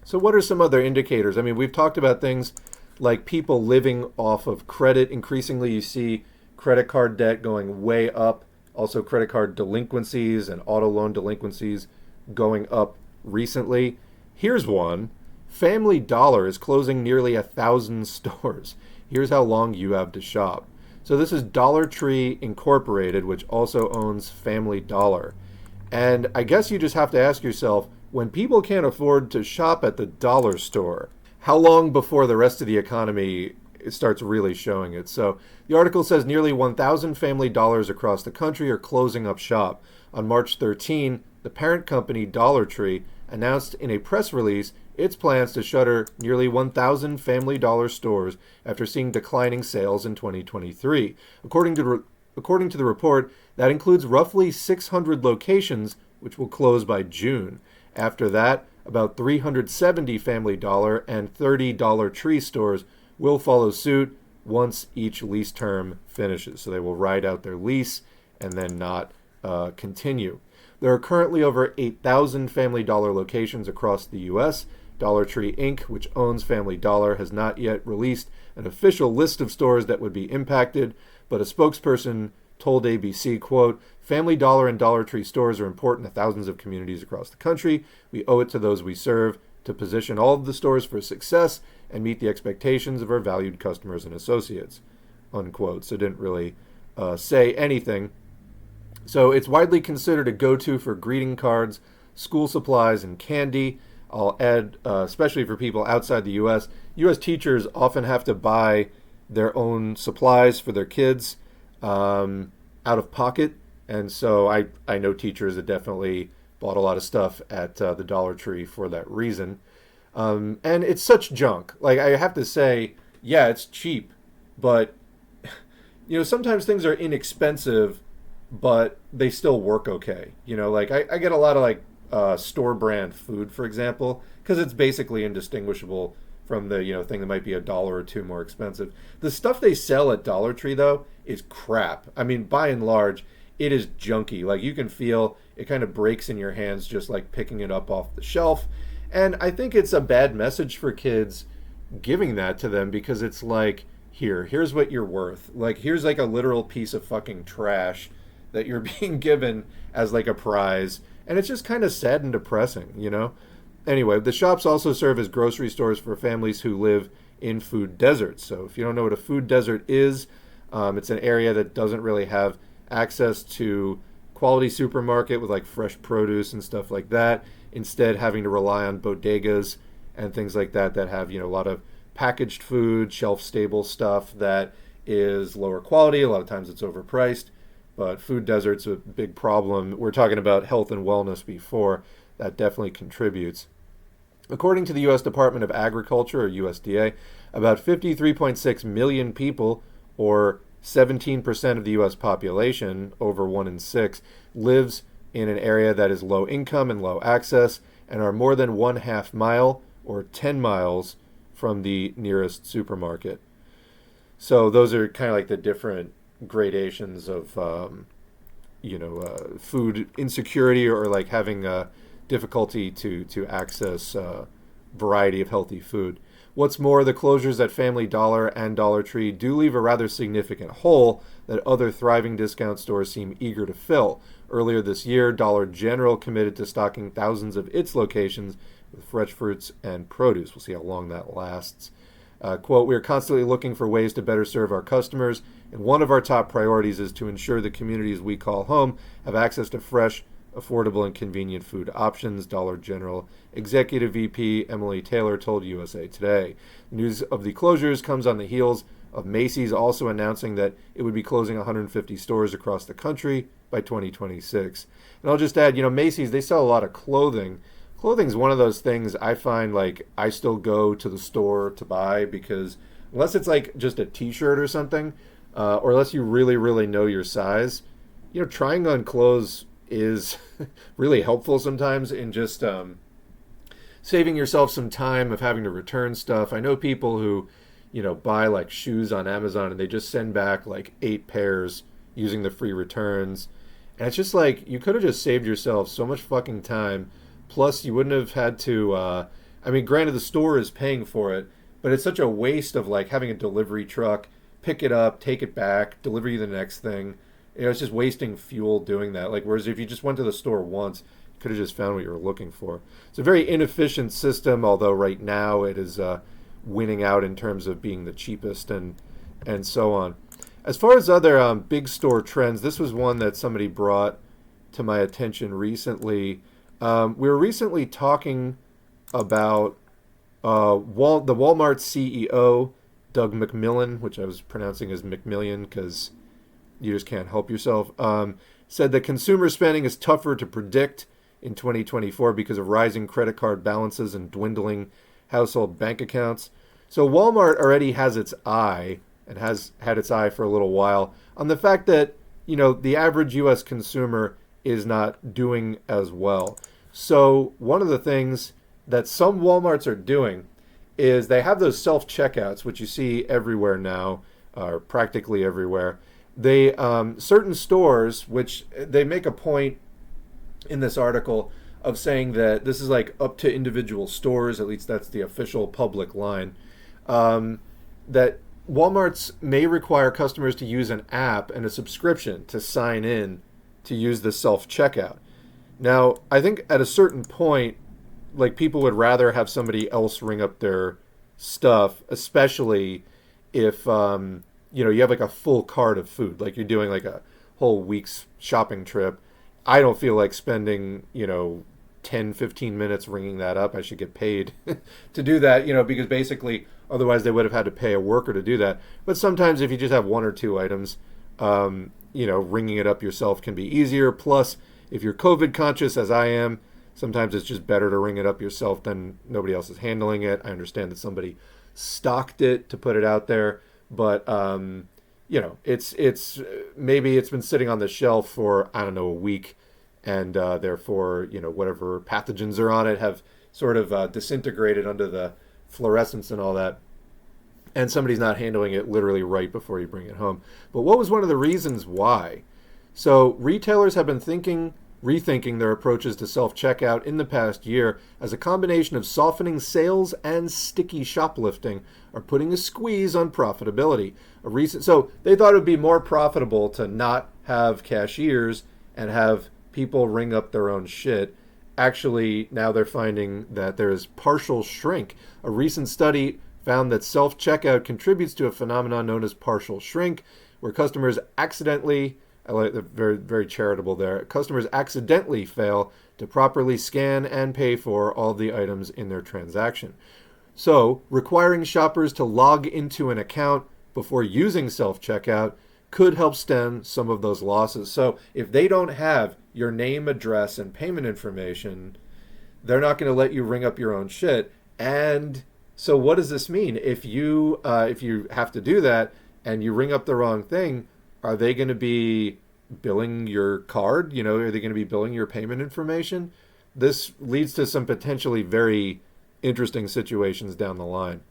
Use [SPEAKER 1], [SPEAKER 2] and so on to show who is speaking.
[SPEAKER 1] So what are some other indicators? I mean, we've talked about things like people living off of credit. Increasingly, you see credit card debt going way up. Also, credit card delinquencies and auto loan delinquencies going up recently. Here's one. Family Dollar is closing nearly 1,000 stores. Here's how long you have to shop. So this is Dollar Tree Incorporated, which also owns Family Dollar. And I guess you just have to ask yourself, when people can't afford to shop at the dollar store, how long before the rest of the economy starts really showing it? So the article says nearly 1,000 Family Dollars across the country are closing up shop. On March 13, the parent company Dollar Tree announced in a press release its plans to shutter nearly 1,000 Family Dollar stores after seeing declining sales in 2023. According to the report, that includes roughly 600 locations, which will close by June. After that, about 370 Family Dollar and 30 Dollar Tree stores will follow suit once each lease term finishes. So they will ride out their lease and then not continue. There are currently over 8,000 Family Dollar locations across the U.S. Dollar Tree Inc., which owns Family Dollar, has not yet released an official list of stores that would be impacted, but a spokesperson told ABC, quote, "Family Dollar and Dollar Tree stores are important to thousands of communities across the country. We owe it to those we serve to position all of the stores for success and meet the expectations of our valued customers and associates," unquote. So it didn't really say anything. So it's widely considered a go-to for greeting cards, school supplies, and candy. I'll add, especially for people outside the U.S., U.S. teachers often have to buy their own supplies for their kids out of pocket. And so I know teachers that definitely bought a lot of stuff at the Dollar Tree for that reason. And it's such junk. Like, I have to say, yeah, it's cheap, but, sometimes things are inexpensive, but they still work okay. Like I get a lot of like store brand food, for example, because it's basically indistinguishable from the thing that might be $1 or $2 more expensive. The stuff they sell at Dollar Tree though is crap. I mean, by and large, it is junky. Like, you can feel it kind of breaks in your hands just like picking it up off the shelf. And I think it's a bad message for kids giving that to them, because it's like, here's what you're worth. Like, here's like a literal piece of fucking trash that you're being given as like a prize. And it's just kind of sad and depressing, Anyway, the shops also serve as grocery stores for families who live in food deserts. So if you don't know what a food desert is, it's an area that doesn't really have access to quality supermarket with like fresh produce and stuff like that. Instead, having to rely on bodegas and things like that have, a lot of packaged food, shelf-stable stuff that is lower quality. A lot of times it's overpriced. But food desert's a big problem. We're talking about health and wellness before. That definitely contributes. According to the U.S. Department of Agriculture, or USDA, about 53.6 million people, or 17% of the U.S. population, over 1 in 6, lives in an area that is low income and low access, and are more than 1/2 mile, or 10 miles, from the nearest supermarket. So those are kind of like the different gradations of, food insecurity, or like having difficulty to access a variety of healthy food. What's more, the closures at Family Dollar and Dollar Tree do leave a rather significant hole that other thriving discount stores seem eager to fill. Earlier this year, Dollar General committed to stocking thousands of its locations with fresh fruits and produce. We'll see how long that lasts. Quote, "We are constantly looking for ways to better serve our customers, and one of our top priorities is to ensure the communities we call home have access to fresh, affordable, and convenient food options," Dollar General Executive VP Emily Taylor told USA Today. News of the closures comes on the heels of Macy's also announcing that it would be closing 150 stores across the country by 2026. And I'll just add, Macy's, they sell a lot of clothing. Clothing's one of those things I find like I still go to the store to buy, because unless it's like just a t-shirt or something, or unless you really, really know your size, trying on clothes is really helpful sometimes in just saving yourself some time of having to return stuff. I know people who, buy like shoes on Amazon and they just send back like 8 pairs using the free returns. And it's just like, you could have just saved yourself so much fucking time. Plus, you wouldn't have had to, I mean, granted, the store is paying for it, but it's such a waste of like having a delivery truck pick it up, take it back, deliver you the next thing. It's just wasting fuel doing that. Like, whereas if you just went to the store once, you could have just found what you were looking for. It's a very inefficient system, although right now it is winning out in terms of being the cheapest and so on. As far as other big store trends, this was one that somebody brought to my attention recently. We were recently talking about the Walmart CEO, Doug McMillon, which I was pronouncing as McMillion because you just can't help yourself, said that consumer spending is tougher to predict in 2024 because of rising credit card balances and dwindling household bank accounts. So Walmart already has its eye, and has had its eye for a little while, on the fact that, the average U.S. consumer is not doing as well. So one of the things that some Walmarts are doing is they have those self-checkouts, which you see everywhere now, or practically everywhere. They certain stores, which they make a point in this article of saying that this is like up to individual stores, at least that's the official public line, that Walmarts may require customers to use an app and a subscription to sign in to use the self-checkout. Now, I think at a certain point, like, people would rather have somebody else ring up their stuff, especially if you have like a full cart of food, like you're doing like a whole week's shopping trip. I don't feel like spending 10-15 minutes ringing that up. I should get paid to do that, because basically otherwise they would have had to pay a worker to do that. But sometimes if you just have one or two items, ringing it up yourself can be easier. Plus, if you're COVID conscious, as I am, sometimes it's just better to ring it up yourself than nobody else is handling it. I understand that somebody stocked it to put it out there, but it's maybe it's been sitting on the shelf for, I don't know, a week, and therefore whatever pathogens are on it have sort of disintegrated under the fluorescence and all that, and somebody's not handling it literally right before you bring it home. But what was one of the reasons why? So retailers have been rethinking their approaches to self-checkout in the past year, as a combination of softening sales and sticky shoplifting are putting a squeeze on profitability. So they thought it would be more profitable to not have cashiers and have people ring up their own shit. Actually, now they're finding that there is partial shrink. A recent study found that self-checkout contributes to a phenomenon known as partial shrink, where customers accidentally, I like the very, very charitable there, customers accidentally fail to properly scan and pay for all the items in their transaction. So, requiring shoppers to log into an account before using self-checkout could help stem some of those losses. So, if they don't have your name, address, and payment information, they're not going to let you ring up your own shit. And so what does this mean? If you have to do that and you ring up the wrong thing, are they going to be billing your card? Are they going to be billing your payment information? This leads to some potentially very interesting situations down the line.